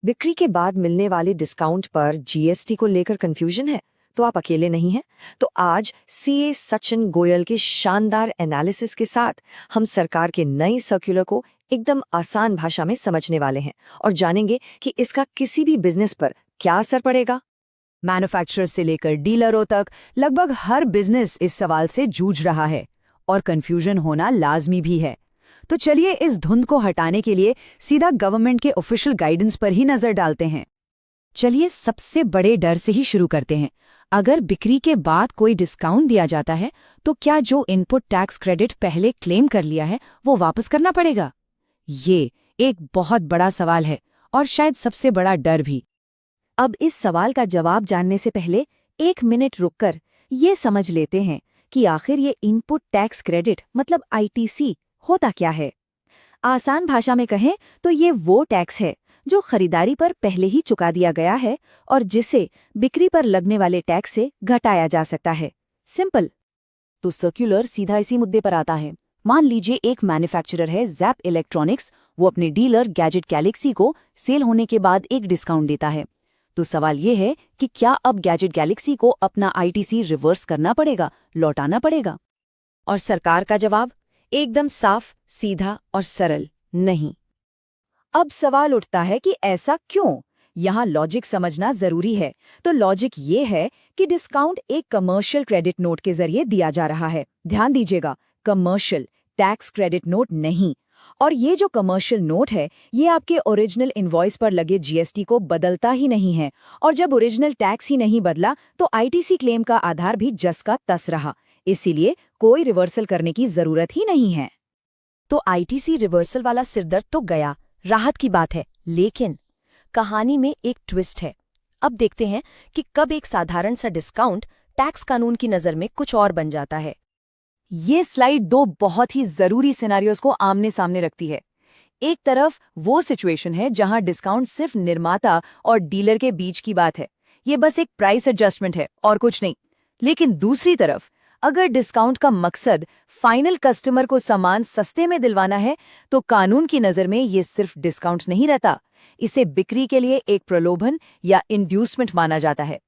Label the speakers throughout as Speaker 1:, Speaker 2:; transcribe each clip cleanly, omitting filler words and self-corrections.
Speaker 1: बिक्री के बाद मिलने वाले डिस्काउंट पर जीएसटी को लेकर कंफ्यूजन है? तो आप अकेले नहीं हैं। तो आज सीए सचिन गोयल के शानदार एनालिसिस के साथ हम सरकार के नई सर्कुलर को एकदम आसान भाषा में समझने वाले हैं और जानेंगे कि इसका किसी भी बिजनेस पर क्या असर पड़ेगा।
Speaker 2: मैन्युफैक्चरर से लेकर डीलरों तक लगभग हर बिजनेस इस सवाल से जूझ रहा है और कंफ्यूजन होना लाजमी भी है। तो चलिए इस धुंध को हटाने के लिए सीधा गवर्नमेंट के ऑफिशियल गाइडेंस पर ही नजर डालते हैं। चलिए सबसे बड़े डर से ही शुरू करते हैं। अगर बिक्री के बाद कोई डिस्काउंट दिया जाता है तो क्या जो इनपुट टैक्स क्रेडिट पहले क्लेम कर लिया है वो वापस करना पड़ेगा? ये एक बहुत बड़ा सवाल है और शायद सबसे बड़ा डर भी। अब इस सवाल का जवाब जानने से पहले एक मिनट रुककर ये समझ लेते हैं कि आखिर ये इनपुट टैक्स क्रेडिट मतलब आईटीसी होता क्या है। आसान भाषा में कहें तो ये वो टैक्स है जो खरीदारी पर पहले ही चुका दिया गया है और जिसे बिक्री पर लगने वाले टैक्स से घटाया जा सकता है। सिंपल। तो सर्कुलर सीधा इसी मुद्दे पर आता है। मान लीजिए एक मैन्युफैक्चरर है जैप इलेक्ट्रॉनिक्स, वो अपने डीलर गैजेट गैलेक्सी को सेल होने के बाद एक डिस्काउंट देता है। तो सवाल ये है कि क्या अब गैजेट गैलेक्सी को अपना आईटीसी रिवर्स करना पड़ेगा, लौटाना पड़ेगा? और सरकार का जवाब एकदम साफ, सीधा और सरल, नहीं। अब सवाल उठता है कि ऐसा क्यों? यहाँ लॉजिक समझना जरूरी है। तो लॉजिक ये है कि डिस्काउंट एक कमर्शियल क्रेडिट नोट के जरिए दिया जा रहा है। ध्यान दीजिएगा, कमर्शियल, टैक्स क्रेडिट नोट नहीं। और ये जो कमर्शियल नोट है ये आपके ओरिजिनल इनवॉइस पर लगे जीएसटी को बदलता ही नहीं है। और जब ओरिजिनल टैक्स ही नहीं बदला तो आईटीसी क्लेम का आधार भी जस का तस रहा। इसीलिए कोई रिवर्सल करने की जरूरत ही नहीं है। तो आईटीसी रिवर्सल वाला सिरदर्द तो गया, राहत की बात है। लेकिन कहानी में एक ट्विस्ट है। अब देखते हैं कि कब एक साधारण सा डिस्काउंट टैक्स कानून की नज़र में कुछ और बन जाता है। ये स्लाइड दो बहुत ही जरूरी सिनेरियोज को आमने सामने रखती है। एक तरफ वो सिचुएशन है जहां डिस्काउंट सिर्फ निर्माता और डीलर के बीच की बात है, ये बस एक प्राइस एडजस्टमेंट है और कुछ नहीं। लेकिन दूसरी तरफ अगर डिस्काउंट का मकसद फाइनल कस्टमर को सामान सस्ते में दिलवाना है तो कानून की नज़र में ये सिर्फ डिस्काउंट नहीं रहता, इसे बिक्री के लिए एक प्रलोभन या इंड्यूसमेंट माना जाता है।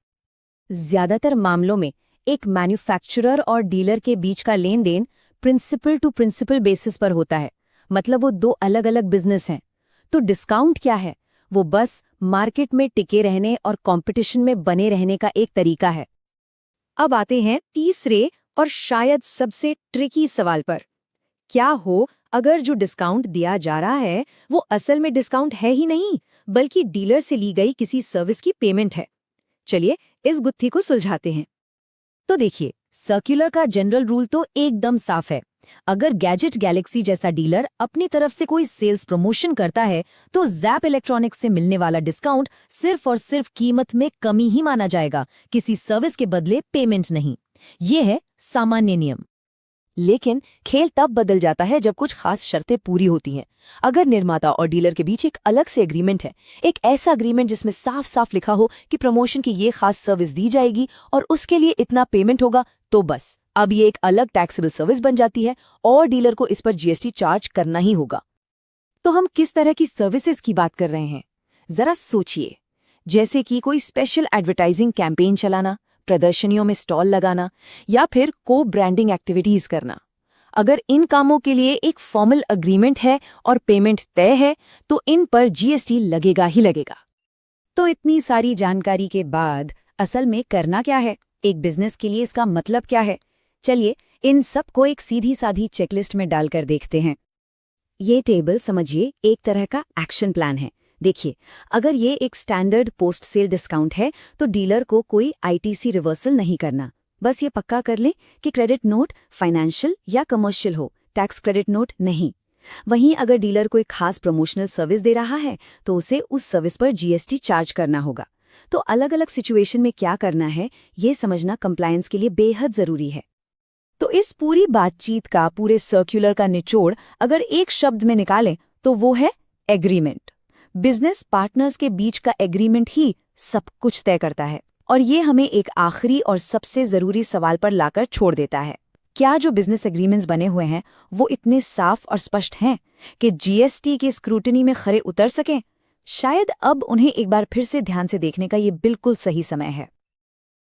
Speaker 2: ज्यादातर मामलों में एक मैन्युफैक्चरर और डीलर के बीच का लेन देन प्रिंसिपल टू प्रिंसिपल बेसिस पर होता है, मतलब वो दो अलग अलग बिजनेस हैं। तो डिस्काउंट क्या है? वो बस मार्केट में टिके रहने और कंपटीशन में बने रहने का एक तरीका है। अब आते हैं तीसरे और शायद सबसे ट्रिकी सवाल पर। क्या हो अगर जो डिस्काउंट दिया जा रहा है वो असल में डिस्काउंट है ही नहीं, बल्कि डीलर से ली गई किसी सर्विस की पेमेंट है? चलिए इस गुत्थी को सुलझाते हैं। तो देखिए, सर्कुलर का जनरल रूल तो एकदम साफ है। अगर गैजेट गैलेक्सी जैसा डीलर अपनी तरफ से कोई सेल्स प्रमोशन करता है तो जैप इलेक्ट्रॉनिक्स से मिलने वाला डिस्काउंट सिर्फ और सिर्फ कीमत में कमी ही माना जाएगा, किसी सर्विस के बदले पेमेंट नहीं। ये है सामान्य नियम। लेकिन खेल तब बदल जाता है जब कुछ खास शर्तें पूरी होती हैं। अगर निर्माता और डीलर के बीच एक अलग से एग्रीमेंट है, एक ऐसा एग्रीमेंट जिसमें साफ साफ लिखा हो कि प्रमोशन की ये खास सर्विस दी जाएगी और उसके लिए इतना पेमेंट होगा, तो बस अब ये एक अलग टैक्सेबल सर्विस बन जाती है और डीलर को इस पर जीएसटी चार्ज करना ही होगा। तो हम किस तरह की सर्विसेज की बात कर रहे हैं, जरा सोचिए। जैसे कि कोई स्पेशल एडवर्टाइजिंग कैंपेन चलाना, प्रदर्शनियों में स्टॉल लगाना या फिर को ब्रांडिंग एक्टिविटीज करना। अगर इन कामों के लिए एक फॉर्मल अग्रीमेंट है और पेमेंट तय है तो इन पर जीएसटी लगेगा ही लगेगा। तो इतनी सारी जानकारी के बाद असल में करना क्या है, एक बिजनेस के लिए इसका मतलब क्या है? चलिए इन सब को एक सीधी साधी चेकलिस्ट में डालकर देखते हैं। ये टेबल समझिए एक तरह का एक्शन प्लान है। देखिए, अगर ये एक स्टैंडर्ड पोस्ट सेल डिस्काउंट है तो डीलर को कोई आईटीसी रिवर्सल नहीं करना। बस ये पक्का कर लें कि क्रेडिट नोट फाइनेंशियल या कमर्शियल हो, टैक्स क्रेडिट नोट नहीं। वहीं अगर डीलर कोई खास प्रमोशनल सर्विस दे रहा है तो उसे उस सर्विस पर जीएसटी चार्ज करना होगा। तो अलग अलग सिचुएशन में क्या करना है ये समझना कंप्लायंस के लिए बेहद जरूरी है। तो इस पूरी बातचीत का, पूरे सर्कुलर का निचोड़ अगर एक शब्द में निकालें तो वो है एग्रीमेंट। बिजनेस पार्टनर्स के बीच का एग्रीमेंट ही सब कुछ तय करता है। और ये हमें एक आखिरी और सबसे जरूरी सवाल पर लाकर छोड़ देता है। क्या जो बिजनेस एग्रीमेंट्स बने हुए हैं वो इतने साफ और स्पष्ट हैं कि जीएसटी के स्क्रूटनी में खरे उतर सकें? शायद अब उन्हें एक बार फिर से ध्यान से देखने का ये बिल्कुल सही समय है।